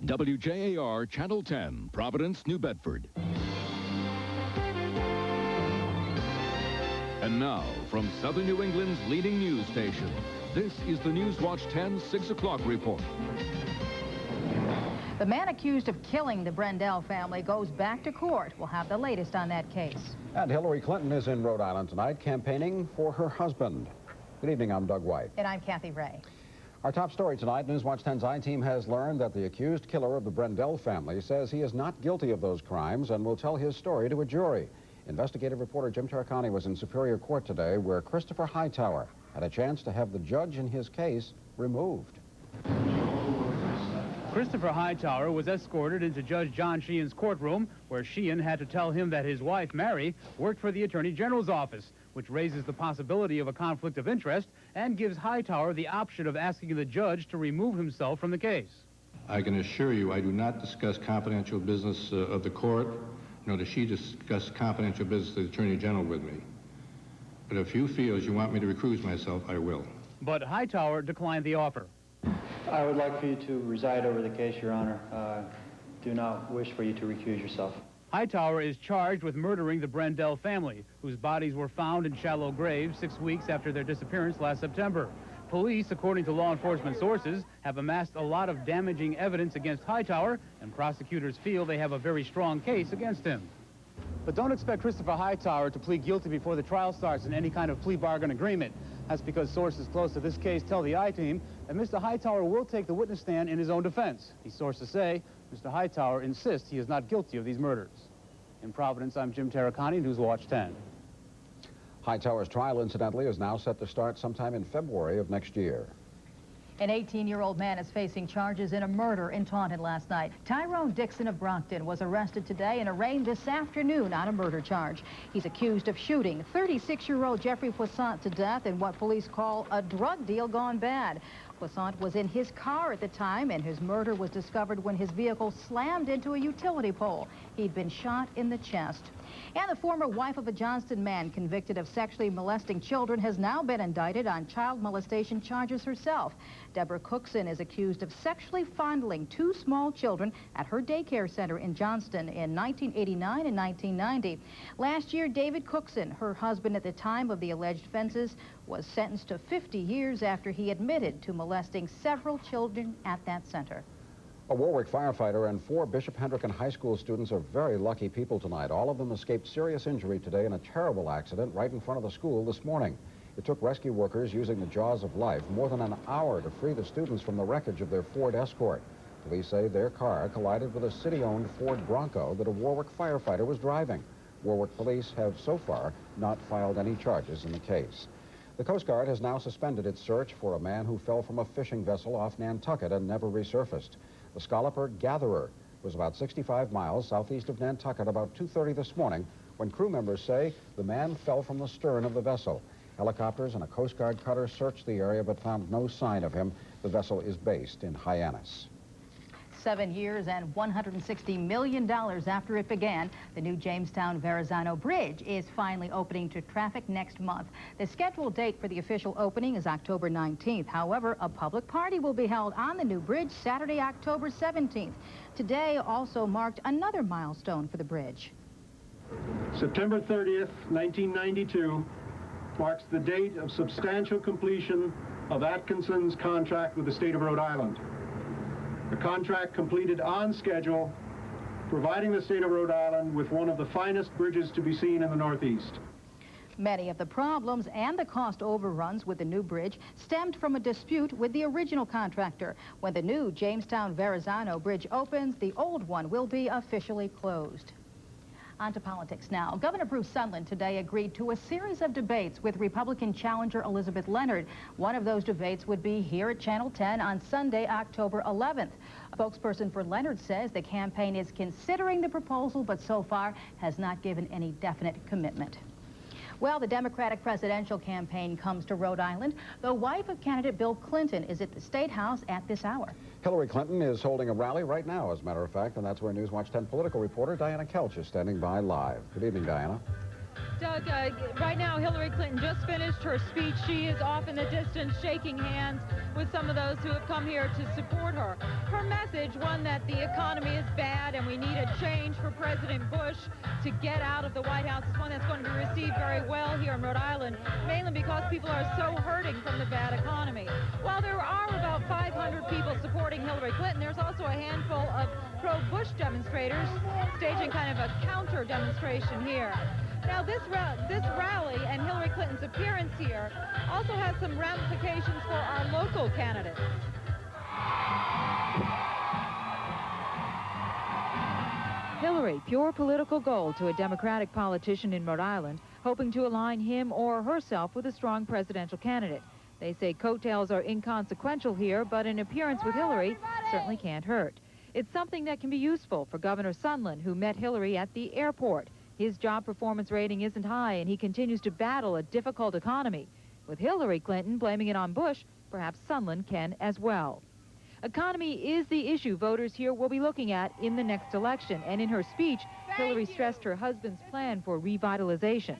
WJAR Channel 10, Providence, New Bedford. And now, from Southern New England's leading news station, this is the Newswatch 10 6 o'clock report. The man accused of killing the Brendel family goes back to court. We'll have the latest on that case. And Hillary Clinton is in Rhode Island tonight campaigning for her husband. Good evening, I'm Doug White. And I'm Kathy Ray. Our top story tonight, Newswatch 10's I-Team has learned that the accused killer of the Brendel family says he is not guilty of those crimes and will tell his story to a jury. Investigative reporter Jim Taracani was in Superior Court today where Christopher Hightower had a chance to have the judge in his case removed. Christopher Hightower was escorted into Judge John Sheehan's courtroom, where Sheehan had to tell him that his wife, Mary, worked for the Attorney General's office, which raises the possibility of a conflict of interest and gives Hightower the option of asking the judge to remove himself from the case. I can assure you I do not discuss confidential business of the court, nor does she discuss confidential business of the Attorney General with me. But if you feel you want me to recuse myself, I will. But Hightower declined the offer. I would like for you to reside over the case, Your Honor. Do not wish for you to recuse yourself. Hightower is charged with murdering the Brendel family, whose bodies were found in shallow graves 6 weeks after their disappearance last September. Police, according to law enforcement sources, have amassed a lot of damaging evidence against Hightower, and prosecutors feel they have a very strong case against him. But don't expect Christopher Hightower to plead guilty before the trial starts in any kind of plea bargain agreement. That's because sources close to this case tell the I-Team that Mr. Hightower will take the witness stand in his own defense. These sources say Mr. Hightower insists he is not guilty of these murders. In Providence, I'm Jim Taracani, Newswatch 10. Hightower's trial, incidentally, is now set to start sometime in February of next year. An 18-year-old man is facing charges in a murder in Taunton last night. Tyrone Dixon of Brockton was arrested today and arraigned this afternoon on a murder charge. He's accused of shooting 36-year-old Jeffrey Poissant to death in what police call a drug deal gone bad. Poissant was in his car at the time, and his murder was discovered when his vehicle slammed into a utility pole. He'd been shot in the chest. And the former wife of a Johnston man convicted of sexually molesting children has now been indicted on child molestation charges herself. Deborah Cookson is accused of sexually fondling 2 small children at her daycare center in Johnston in 1989 and 1990. Last year, David Cookson, her husband at the time of the alleged offenses, was sentenced to 50 years after he admitted to molesting several children at that center. A Warwick firefighter and 4 Bishop Hendricken High School students are very lucky people tonight. All of them escaped serious injury today in a terrible accident right in front of the school this morning. It took rescue workers using the jaws of life more than an hour to free the students from the wreckage of their Ford Escort. Police say their car collided with a city-owned Ford Bronco that a Warwick firefighter was driving. Warwick police have so far not filed any charges in the case. The Coast Guard has now suspended its search for a man who fell from a fishing vessel off Nantucket and never resurfaced. The Scalloper Gatherer was about 65 miles southeast of Nantucket about 2:30 this morning when crew members say the man fell from the stern of the vessel. Helicopters and a Coast Guard cutter searched the area but found no sign of him. The vessel is based in Hyannis. 7 years and $160 million after it began, the new Jamestown-Verrazano Bridge is finally opening to traffic next month. The scheduled date for the official opening is October 19th. However, a public party will be held on the new bridge Saturday, October 17th. Today also marked another milestone for the bridge. September 30th, 1992 marks the date of substantial completion of Atkinson's contract with the state of Rhode Island. The contract completed on schedule, providing the state of Rhode Island with one of the finest bridges to be seen in the Northeast. Many of the problems and the cost overruns with the new bridge stemmed from a dispute with the original contractor. When the new Jamestown-Verrazano Bridge opens, the old one will be officially closed. On to politics now. Governor Bruce Sunland today agreed to a series of debates with Republican challenger Elizabeth Leonard. One of those debates would be here at Channel 10 on Sunday, October 11th. A spokesperson for Leonard says the campaign is considering the proposal, but so far has not given any definite commitment. Well, the Democratic presidential campaign comes to Rhode Island. The wife of candidate Bill Clinton is at the State House at this hour. Hillary Clinton is holding a rally right now, as a matter of fact, and that's where Newswatch 10 political reporter Diana Kelch is standing by live. Good evening, Diana. Doug, right now Hillary Clinton just finished her speech. She is off in the distance shaking hands with some of those who have come here to support her. Her message message, one that the economy is bad and we need a change for President Bush to get out of the White House. It's one that's going to be received very well here in Rhode Island, mainly because people are so hurting from the bad economy. While there are about 500 people supporting Hillary Clinton, there's also a handful of pro-Bush demonstrators staging kind of a counter demonstration here. Now, this rally and Hillary Clinton's appearance here also has some ramifications for our local candidates. Hillary, pure political gold to a Democratic politician in Rhode Island, hoping to align him or herself with a strong presidential candidate. They say coattails are inconsequential here, but an appearance with Hillary certainly can't hurt. It's something that can be useful for Governor Sondland, who met Hillary at the airport. His job performance rating isn't high, and he continues to battle a difficult economy. With Hillary Clinton blaming it on Bush, perhaps Sondland can as well. Economy is the issue voters here will be looking at in the next election. And in her speech, Hillary stressed her husband's plan for revitalization.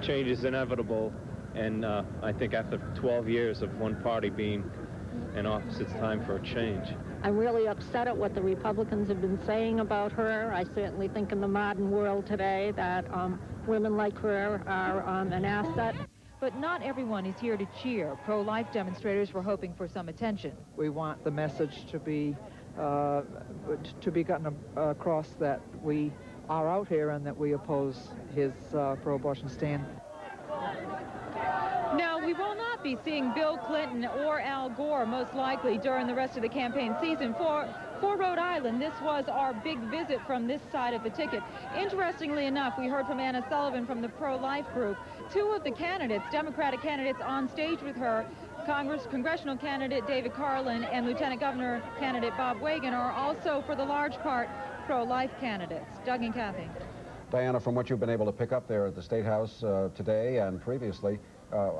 Change is inevitable, and I think after 12 years of one party being in office, it's time for a change. I'm really upset at what the Republicans have been saying about her. I certainly think in the modern world today that women like her are an asset. But not everyone is here to cheer. Pro-life demonstrators were hoping for some attention. We want the message to be gotten across that we are out here and that we oppose his pro-abortion stand. Now, we will not be seeing Bill Clinton or Al Gore, most likely, during the rest of the campaign season. For Rhode Island, this was our big visit from this side of the ticket. Interestingly enough, we heard from Anna Sullivan from the pro-life group. Two of the candidates, Democratic candidates on stage with her, congressional candidate David Carlin and Lieutenant Governor candidate Bob Wagon, are also, for the large part, pro-life candidates. Doug and Kathy. Diana, from what you've been able to pick up there at the State House today and previously,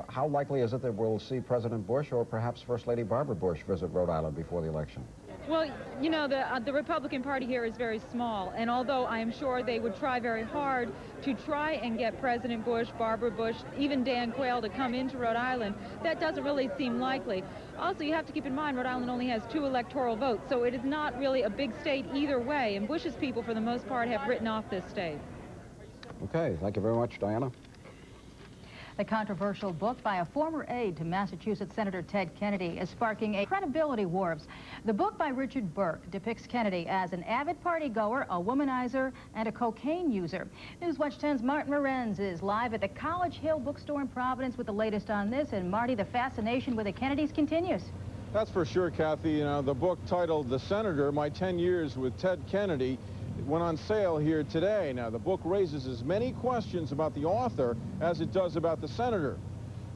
how likely is it that we'll see President Bush or perhaps First Lady Barbara Bush visit Rhode Island before the election? Well, you know, the Republican Party here is very small, and although I am sure they would try very hard to try and get President Bush, Barbara Bush, even Dan Quayle to come into Rhode Island, that doesn't really seem likely. Also, you have to keep in mind Rhode Island only has 2 electoral votes, so it is not really a big state either way, and Bush's people, for the most part, have written off this state. Okay, thank you very much, Diana. The controversial book by a former aide to Massachusetts Senator Ted Kennedy is sparking a credibility wars. The book by Richard Burke depicts Kennedy as an avid partygoer, a womanizer, and a cocaine user. Newswatch 10's Martin Morenz is live at the College Hill bookstore in Providence with the latest on this. And Marty, the fascination with the Kennedys continues. That's for sure, Kathy. You know, the book titled The Senator, My 10 Years with Ted Kennedy, went on sale here today. Now, the book raises as many questions about the author as it does about the senator.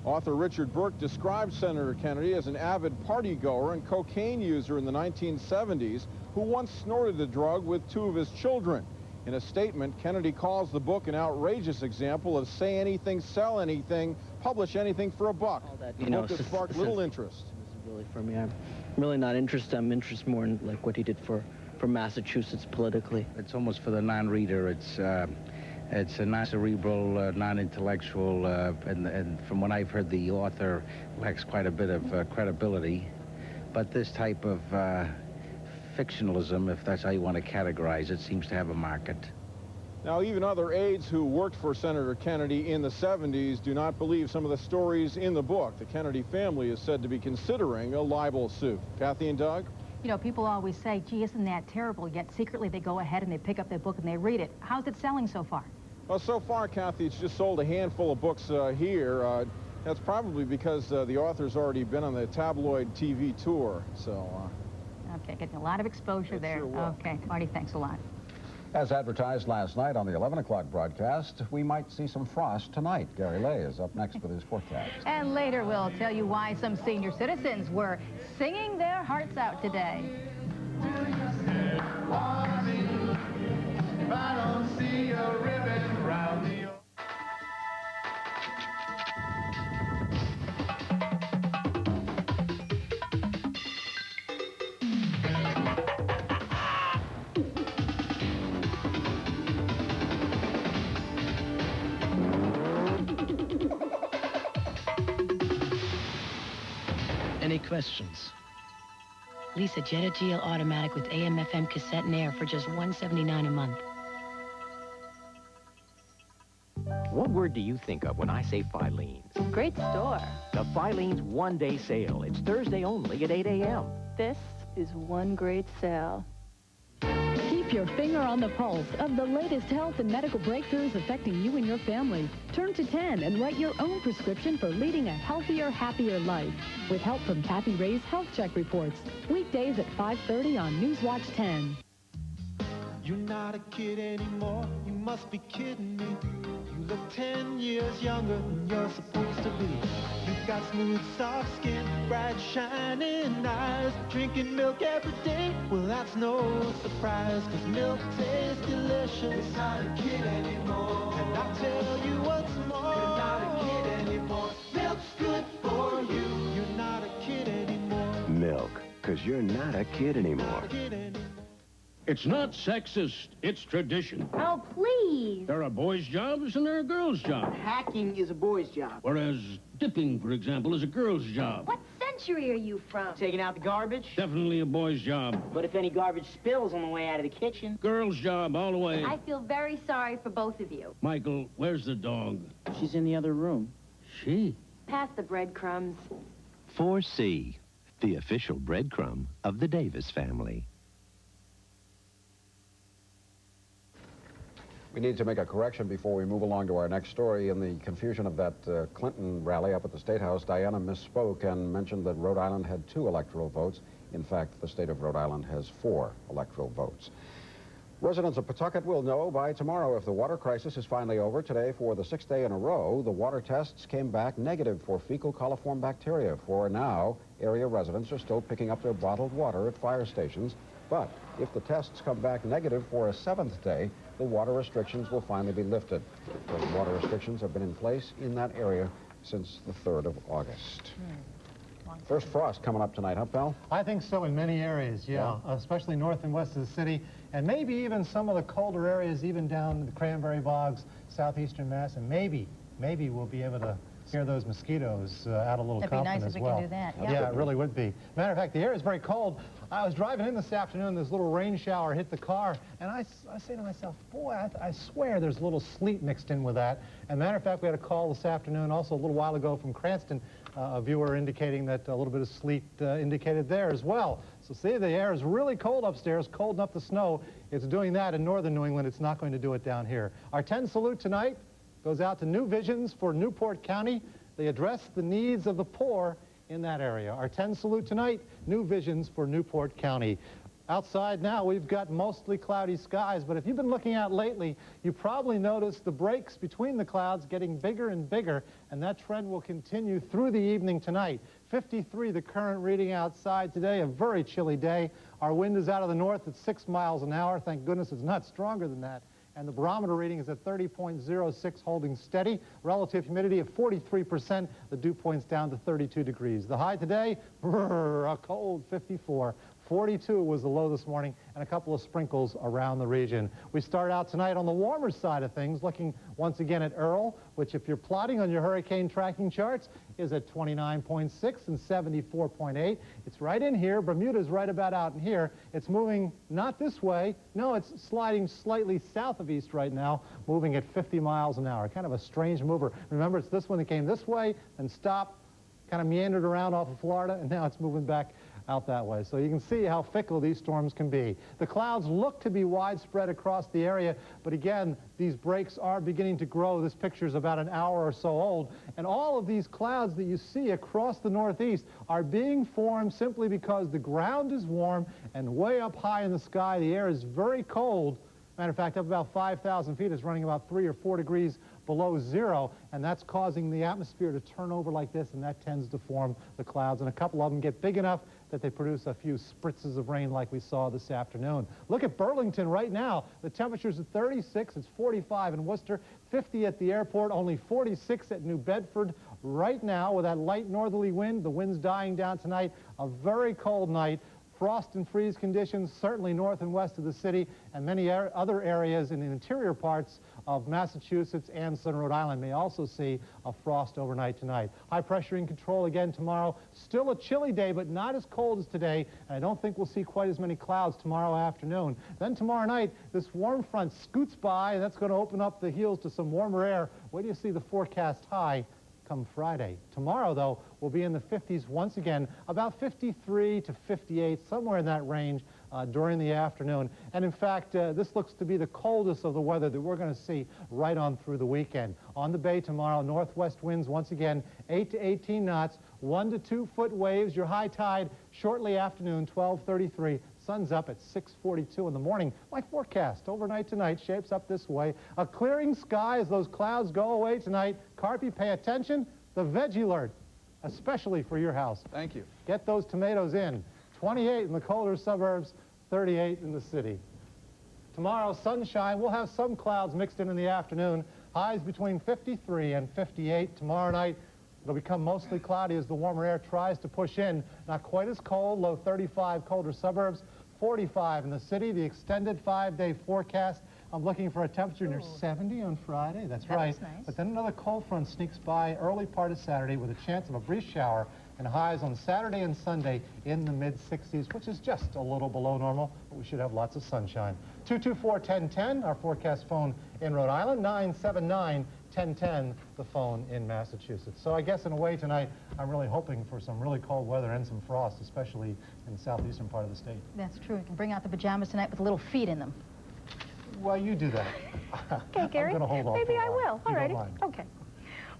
Author Richard Burke describes Senator Kennedy as an avid partygoer and cocaine user in the 1970s who once snorted the drug with 2 of his children. In a statement, Kennedy calls the book an outrageous example of say anything, sell anything, publish anything for a buck. The book has sparked little interest. This is really for me. I'm really not interested. I'm interested more in like what he did for Massachusetts politically. It's almost for the non-reader. It's a non-cerebral, non-intellectual, and from what I've heard, the author lacks quite a bit of credibility. But this type of fictionalism, if that's how you want to categorize it, seems to have a market. Now, even other aides who worked for Senator Kennedy in the 70s do not believe some of the stories in the book. The Kennedy family is said to be considering a libel suit. Kathy and Doug? You know, people always say, gee, isn't that terrible? Yet secretly they go ahead and they pick up their book and they read it. How's it selling so far? Well, so far, Kathy, it's just sold a handful of books here. That's probably because the author's already been on the tabloid TV tour. So, okay, getting a lot of exposure there. Sure, okay, Marty, thanks a lot. As advertised last night on the 11 o'clock broadcast, we might see some frost tonight. Gary Lay is up next with his forecast. And later we'll tell you why some senior citizens were singing their hearts out today. Any questions? Lease a Jetta GL automatic with AM/FM cassette and air for just $179 a month. What word do you think of when I say Filene's? Great store. The Filene's one-day sale. It's Thursday only at 8 a.m. This is one great sale. Keep your finger on the pulse of the latest health and medical breakthroughs affecting you and your family. Turn to 10 and write your own prescription for leading a healthier, happier life. With help from Kathy Ray's Health Check Reports. Weekdays at 5:30 on Newswatch 10. You're not a kid anymore. You must be kidding me. You look 10 years younger than you're supposed to be. You've got smooth, soft skin, bright, shining eyes. Drinking milk every day, well, that's no surprise, 'cause milk tastes delicious. You're not a kid anymore. And I'll tell you what's more. You're not a kid anymore. Milk's good for you. You're not a kid anymore. Milk, 'cause you're not a kid anymore. It's not sexist, it's tradition. Oh, please. There are boys' jobs and there are girls' jobs. Hacking is a boy's job. Whereas dipping, for example, is a girl's job. What century are you from? Taking out the garbage? Definitely a boy's job. But if any garbage spills on the way out of the kitchen? Girl's job all the way. I feel very sorry for both of you. Michael, where's the dog? She's in the other room. She? Pass the breadcrumbs. 4C, the official breadcrumb of the Davis family. We need to make a correction before we move along to our next story. In the confusion of that Clinton rally up at the State House, Diana misspoke and mentioned that Rhode Island had 2 electoral votes. In fact, the state of Rhode Island has 4 electoral votes. Residents of Pawtucket will know by tomorrow if the water crisis is finally over. Today, for the 6th day in a row, the water tests came back negative for fecal coliform bacteria. For now, area residents are still picking up their bottled water at fire stations. But if the tests come back negative for a 7th day, the water restrictions will finally be lifted. Those water restrictions have been in place in that area since the 3rd of August. First frost coming up tonight, huh, pal? I think so in many areas, yeah. Especially north and west of the city, and maybe even some of the colder areas, even down the cranberry bogs, southeastern Mass, and maybe we'll be able to scare those mosquitoes out a little It'd be nice as if well. we can do that. Yeah, it really would be. Matter of fact, the air is very cold. I was driving in this afternoon, this little rain shower hit the car, and I say to myself, boy, I swear there's a little sleet mixed in with that. And matter of fact, we had a call this afternoon, also a little while ago from Cranston, a viewer indicating that a little bit of sleet indicated there as well. So see, the air is really cold upstairs, cold enough to snow. It's doing that in northern New England. It's not going to do it down here. Our 10 salute tonight goes out to New Visions for Newport County. They address the needs of the poor in that area. Our 10 salute tonight, New Visions for Newport County. Outside now, we've got mostly cloudy skies, but if you've been looking out lately, you probably noticed the breaks between the clouds getting bigger and bigger, and that trend will continue through the evening tonight. 53 the current reading outside today, a very chilly day. Our wind is out of the north at 6 miles an hour. Thank goodness it's not stronger than that. And the barometer reading is at 30.06, holding steady. Relative humidity of 43%. The dew point's down to 32 degrees. The high today, a cold 54. 42 was the low this morning, and a couple of sprinkles around the region. We start out tonight on the warmer side of things, looking once again at Earl, which if you're plotting on your hurricane tracking charts, is at 29.6 and 74.8. It's right in here. Bermuda's right about out in here. It's moving not this way. No, it's sliding slightly south of east right now, moving at 50 miles an hour. Kind of a strange mover. Remember, it's this one that came this way and stopped, kind of meandered around off of Florida, and now it's moving back out that way. So you can see how fickle these storms can be. The clouds look to be widespread across the area, but again, these breaks are beginning to grow. This picture is about an hour or so old, and all of these clouds that you see across the northeast are being formed simply because the ground is warm, and way up high in the sky, the air is very cold. Matter of fact, up about 5,000 feet, it's running about 3 or 4 degrees below zero, and that's causing the atmosphere to turn over like this, and that tends to form the clouds. And a couple of them get big enough that they produce a few spritzes of rain like we saw this afternoon. Look at Burlington right now. The temperature's at 36, it's 45 in Worcester, 50 at the airport, only 46 at New Bedford right now with that light northerly wind. The wind's dying down tonight. A very cold night. Frost and freeze conditions certainly north and west of the city, and many other areas in the interior parts of Massachusetts and southern Rhode Island may also see a frost overnight tonight. High pressure in control again tomorrow. Still a chilly day, but not as cold as today, and I don't think we'll see quite as many clouds tomorrow afternoon. Then tomorrow night, this warm front scoots by, and that's going to open up the heels to some warmer air. Where do you see the forecast high come Friday? Tomorrow, though, we'll be in the 50s once again, about 53 to 58, somewhere in that range during the afternoon. And in fact, this looks to be the coldest of the weather that we're going to see right on through the weekend. On the bay tomorrow, northwest winds once again, 8 to 18 knots, 1 to 2 foot waves. Your high tide shortly afternoon, 12:33. Sun's up at 6:42 in the morning. My forecast overnight tonight shapes up this way. A clearing sky as those clouds go away tonight. Carpy, pay attention. The veggie alert, especially for your house. Thank you. Get those tomatoes in. 28 in the colder suburbs, 38 in the city. Tomorrow, sunshine. We'll have some clouds mixed in the afternoon. Highs between 53 and 58. Tomorrow night, it'll become mostly cloudy as the warmer air tries to push in. Not quite as cold, low 35, colder suburbs, 45 in the city. The extended 5-day forecast, I'm looking for a temperature near 70 on Friday. That's right. Nice. But then another cold front sneaks by early part of Saturday with a chance of a brief shower, and highs on Saturday and Sunday in the mid-60s, which is just a little below normal, but we should have lots of sunshine. 224-1010, our forecast phone in Rhode Island, 979-1010, the phone in Massachusetts. So I guess in a way tonight, I'm really hoping for some really cold weather and some frost, especially in the southeastern part of the state. That's true. You can bring out the pajamas tonight with little feet in them. Well, you do that. Okay, Gary. I'm going to hold off. Maybe I will. All righty. Mind. Okay.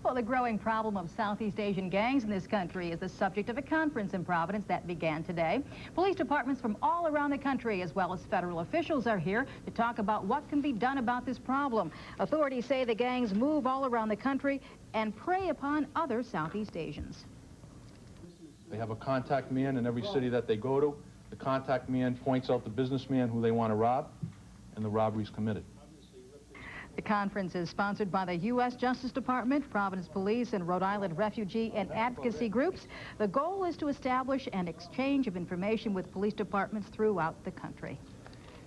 Well, the growing problem of Southeast Asian gangs in this country is the subject of a conference in Providence that began today. Police departments from all around the country, as well as federal officials, are here to talk about what can be done about this problem. Authorities say the gangs move all around the country and prey upon other Southeast Asians. They have a contact man in every city that they go to. The contact man points out the businessman who they want to rob, and the robbery is committed. The conference is sponsored by the U.S. Justice Department, Providence Police, and Rhode Island refugee and advocacy groups. The goal is to establish an exchange of information with police departments throughout the country.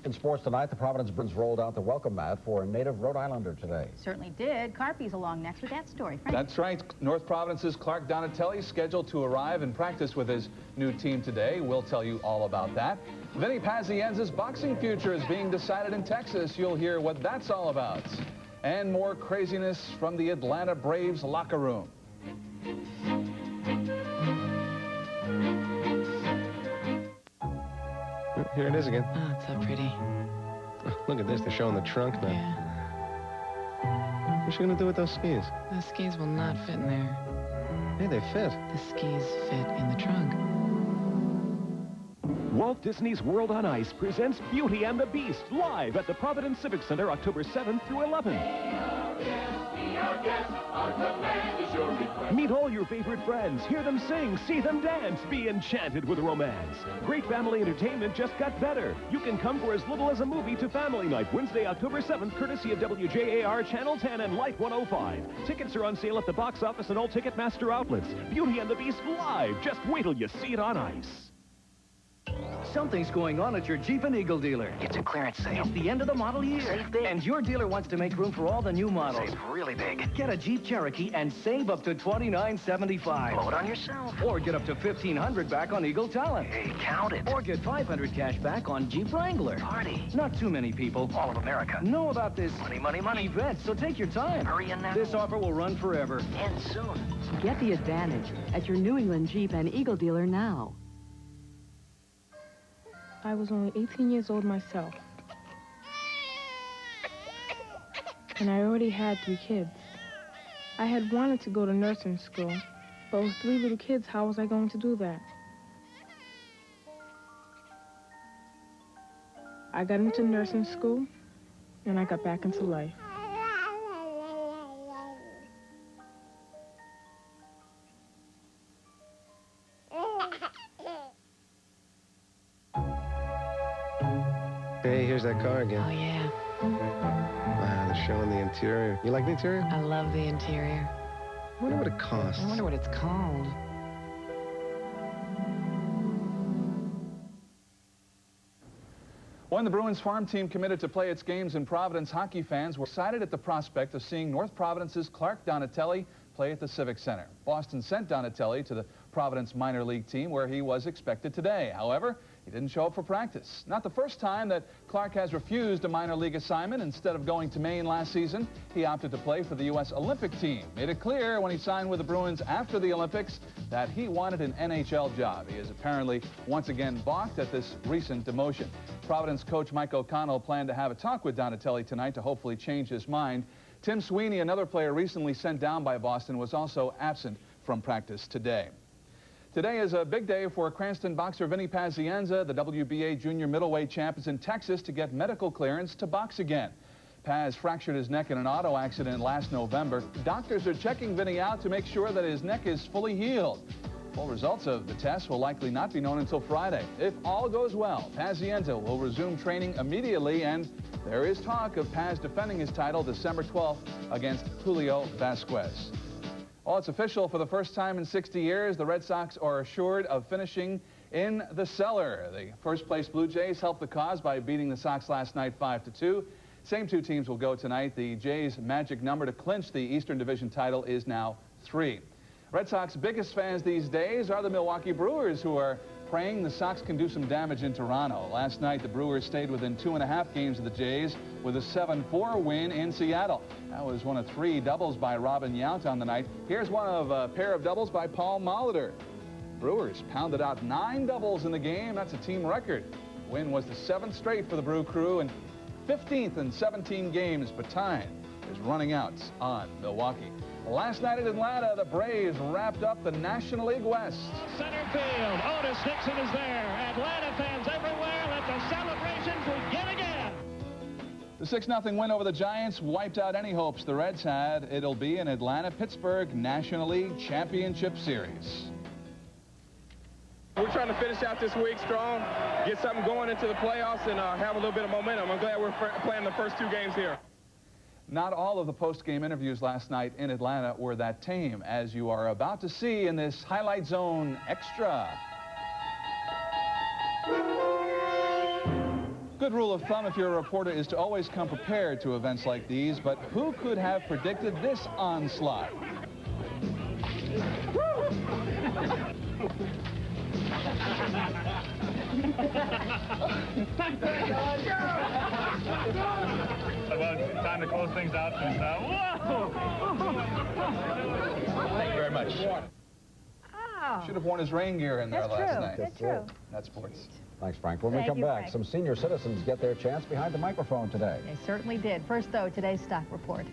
In sports tonight, the Providence Bruins rolled out the welcome mat for a native Rhode Islander today. Certainly did. Carpy's along next with that story. Frank? That's right. North Providence's Clark Donatelli is scheduled to arrive and practice with his new team today. We'll tell you all about that. Vinny Pazienza's boxing future is being decided in Texas. You'll hear what that's all about. And more craziness from the Atlanta Braves locker room. Here it is again. Oh, it's so pretty. Oh, look at this. They're showing the trunk now. Yeah. What's she going to do with those skis? Those skis will not fit in there. Hey, they fit. The skis fit in the trunk. Walt Disney's World on Ice presents Beauty and the Beast live at the Providence Civic Center October 7th through 11th. Meet all your favorite friends, hear them sing, see them dance, be enchanted with romance. Great family entertainment just got better. You can come for as little as a movie to Family Night, Wednesday, October 7th, courtesy of WJAR Channel 10 and Light 105. Tickets are on sale at the box office and all Ticketmaster outlets. Beauty and the Beast live. Just wait till you see it on ice. Something's going on at your Jeep and Eagle dealer. It's a clearance sale. It's the end of the model year. Save big. And your dealer wants to make room for all the new models. Save really big. Get a Jeep Cherokee and save up to $29.75. Blow it on yourself. Or get up to $1,500 back on Eagle Talent. Hey, count it. Or get $500 cash back on Jeep Wrangler. Party. Not too many people. All of America. Know about this Money, money, money. event, so take your time. Hurry in now. This offer will run forever. End soon. Get the advantage at your New England Jeep and Eagle dealer now. I was only 18 years old myself. And I already had 3 kids. I had wanted to go to nursing school, but with 3 little kids, how was I going to do that? I got into nursing school, and I got back into life. Hey, here's that car again. Oh, yeah. Wow, they're showing the interior. You like the interior? I love the interior. I wonder what it costs. I wonder what it's called. When the Bruins farm team committed to play its games in Providence, hockey fans were excited at the prospect of seeing North Providence's Clark Donatelli play at the Civic Center. Boston sent Donatelli to the Providence minor league team where he was expected today. However, he didn't show up for practice. Not the first time that Clark has refused a minor league assignment. Instead of going to Maine last season, he opted to play for the U.S. Olympic team. Made it clear when he signed with the Bruins after the Olympics that he wanted an NHL job. He has apparently once again balked at this recent demotion. Providence coach Mike O'Connell planned to have a talk with Donatelli tonight to hopefully change his mind. Tim Sweeney, another player recently sent down by Boston, was also absent from practice today. Today is a big day for Cranston boxer Vinny Pazienza. The WBA junior middleweight champ is in Texas to get medical clearance to box again. Paz fractured his neck in an auto accident last November. Doctors are checking Vinny out to make sure that his neck is fully healed. Full results of the test will likely not be known until Friday. If all goes well, Pazienza will resume training immediately, and there is talk of Paz defending his title December 12th against Julio Vasquez. Well, it's official. For the first time in 60 years, the Red Sox are assured of finishing in the cellar. The first-place Blue Jays helped the cause by beating the Sox last night 5-2. Same two teams will go tonight. The Jays' magic number to clinch the Eastern Division title is now 3. Red Sox biggest fans these days are the Milwaukee Brewers, who are praying the Sox can do some damage in Toronto. Last night, the Brewers stayed within 2.5 games of the Jays with a 7-4 win in Seattle. That was one of 3 doubles by Robin Yount on the night. Here's one of a pair of doubles by Paul Molitor. Brewers pounded out 9 doubles in the game. That's a team record. The win was the 7th straight for the Brew Crew and 15th in 17 games, but time is running out on Milwaukee. Last night in Atlanta, the Braves wrapped up the National League West. Center field, Otis Nixon is there. Atlanta fans everywhere. Let the celebrations begin again. The 6-0 win over the Giants wiped out any hopes the Reds had. It'll be an Atlanta-Pittsburgh National League Championship Series. We're trying to finish out this week strong, get something going into the playoffs, and have a little bit of momentum. I'm glad we're playing the first 2 games here. Not all of the post-game interviews last night in Atlanta were that tame, as you are about to see in this Highlight Zone Extra. Good rule of thumb if you're a reporter is to always come prepared to events like these, but who could have predicted this onslaught? About time to close things out since whoa! Thank you very much. Oh. Should have worn his rain gear in there last night. That's true. That's sports. Thanks, Frank. When we come back, some senior citizens get their chance behind the microphone today. They certainly did. First, though, today's stock report.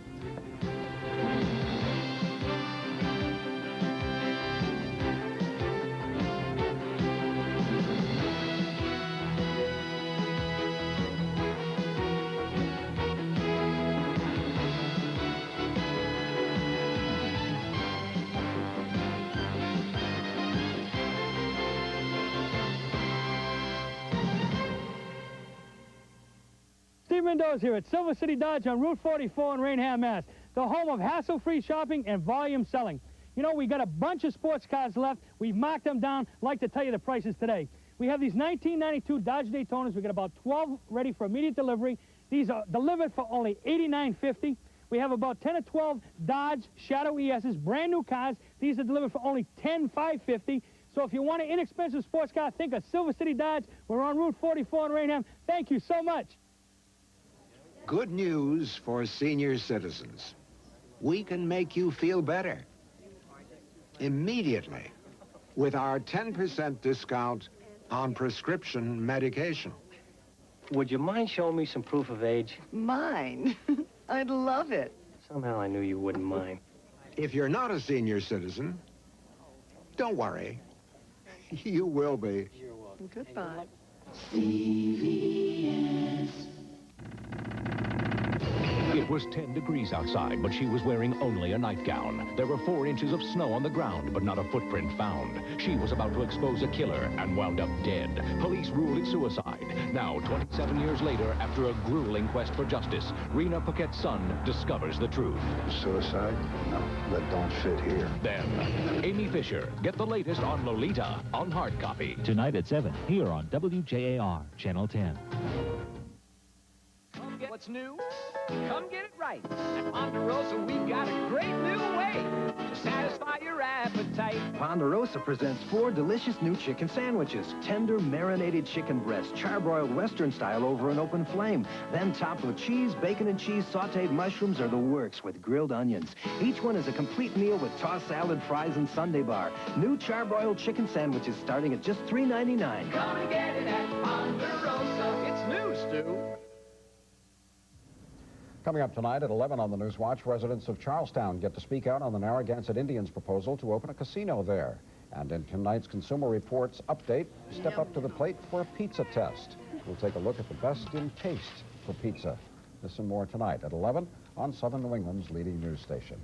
Steve Mendoza here at Silver City Dodge on Route 44 in Rainham, Mass. The home of hassle-free shopping and volume selling. You know, we got a bunch of sports cars left. We've marked them down. I'd like to tell you the prices today. We have these 1992 Dodge Daytonas. We got about 12 ready for immediate delivery. These are delivered for only $89.50. We have about 10 or 12 Dodge Shadow ESs, brand new cars. These are delivered for only $10,550. So if you want an inexpensive sports car, think of Silver City Dodge. We're on Route 44 in Rainham. Thank you so much. Good news for senior citizens. We can make you feel better immediately with our 10% discount on prescription medication. Would you mind showing me some proof of age? Mine? I'd love it. Somehow I knew you wouldn't mind. If you're not a senior citizen, don't worry. You will be. You're welcome. Goodbye. CVS. It was 10 degrees outside, but she was wearing only a nightgown. There were 4 inches of snow on the ground, but not a footprint found. She was about to expose a killer and wound up dead. Police ruled it suicide. Now, 27 years later, after a grueling quest for justice, Rena Paquette's son discovers the truth. Suicide? No, that don't fit here. Then, Amy Fisher. Get the latest on Lolita on hard copy. Tonight at 7, here on WJAR, Channel 10. What's new? Come get it right. At Ponderosa, we've got a great new way to satisfy your appetite. Ponderosa presents 4 delicious new chicken sandwiches. Tender, marinated chicken breast, charbroiled Western style over an open flame. Then topped with cheese, bacon and cheese, sauteed mushrooms, or the works with grilled onions. Each one is a complete meal with tossed salad, fries, and sundae bar. New charbroiled chicken sandwiches starting at just $3.99. Come and get it at Ponderosa. It's new, Stu. Coming up tonight at 11 on the News Watch, residents of Charlestown get to speak out on the Narragansett Indians' proposal to open a casino there. And in tonight's Consumer Reports update, step up to the plate for a pizza test. We'll take a look at the best in taste for pizza. This and more tonight at 11 on Southern New England's leading news station.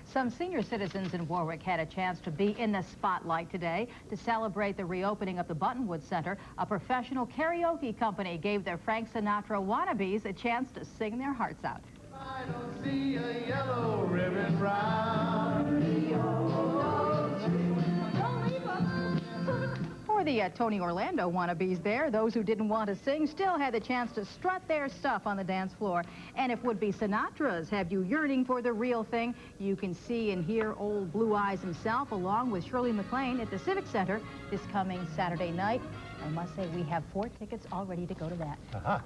Some senior citizens in Warwick had a chance to be in the spotlight today to celebrate the reopening of the Buttonwood Center. A professional karaoke company gave their Frank Sinatra wannabes a chance to sing their hearts out. I don't see a yellow ribbon round. For the Tony Orlando wannabes there, those who didn't want to sing still had the chance to strut their stuff on the dance floor. And if would-be Sinatras have you yearning for the real thing, you can see and hear old Blue Eyes himself along with Shirley MacLaine at the Civic Center this coming Saturday night. I must say we have 4 tickets all ready to go to that.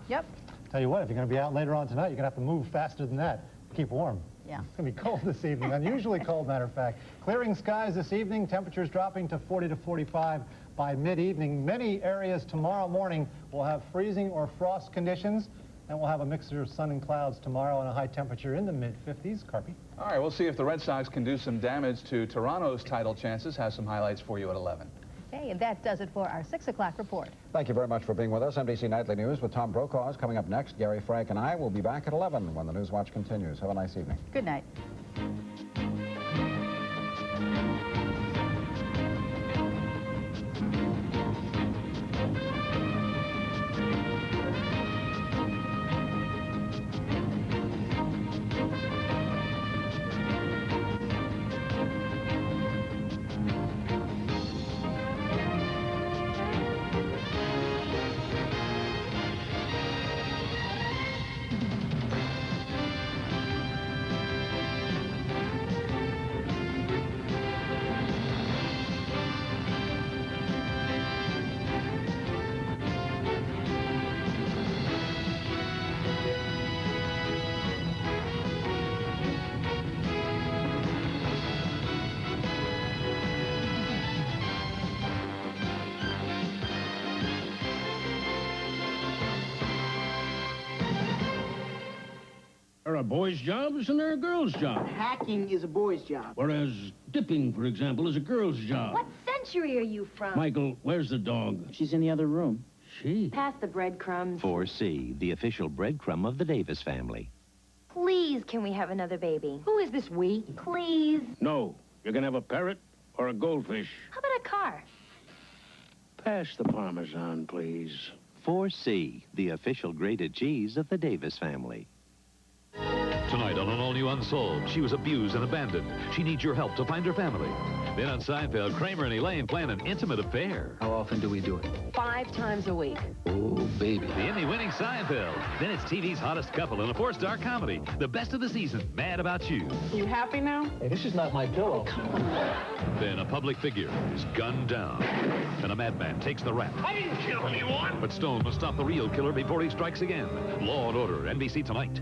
Yep. Tell you what, if you're going to be out later on tonight, you're going to have to move faster than that. Keep warm. Yeah. It's going to be cold this evening, unusually cold, matter of fact. Clearing skies this evening, temperatures dropping to 40 to 45 by mid-evening. Many areas tomorrow morning will have freezing or frost conditions, and we'll have a mixture of sun and clouds tomorrow and a high temperature in the mid-50s. Carpy? All right, we'll see if the Red Sox can do some damage to Toronto's title chances. Have some highlights for you at 11. Okay, and that does it for our 6 o'clock report. Thank you very much for being with us. NBC Nightly News with Tom Brokaw is coming up next. Gary, Frank, and I will be back at 11 when the News Watch continues. Have a nice evening. Good night. There are boys' jobs and there are girls' jobs. Hacking is a boy's job. Whereas dipping, for example, is a girl's job. What century are you from? Michael, where's the dog? She's in the other room. She? Pass the breadcrumbs. 4C, the official breadcrumb of the Davis family. Please, can we have another baby? Who is this we? Please. No. You can have a parrot or a goldfish. How about a car? Pass the Parmesan, please. 4C, the official grated cheese of the Davis family. Tonight on an all-new Unsolved, she was abused and abandoned. She needs your help to find her family. Then on Seinfeld, Kramer and Elaine plan an intimate affair. How often do we do it? 5 times a week. Oh, baby. The Emmy-winning Seinfeld. Then it's TV's hottest couple in a 4-star comedy. The best of the season, Mad About You. You happy now? Hey, this is not my pillow. Come on. Then a public figure is gunned down. Then a madman takes the rap. I didn't kill anyone. But Stone must stop the real killer before he strikes again. Law & Order, NBC tonight.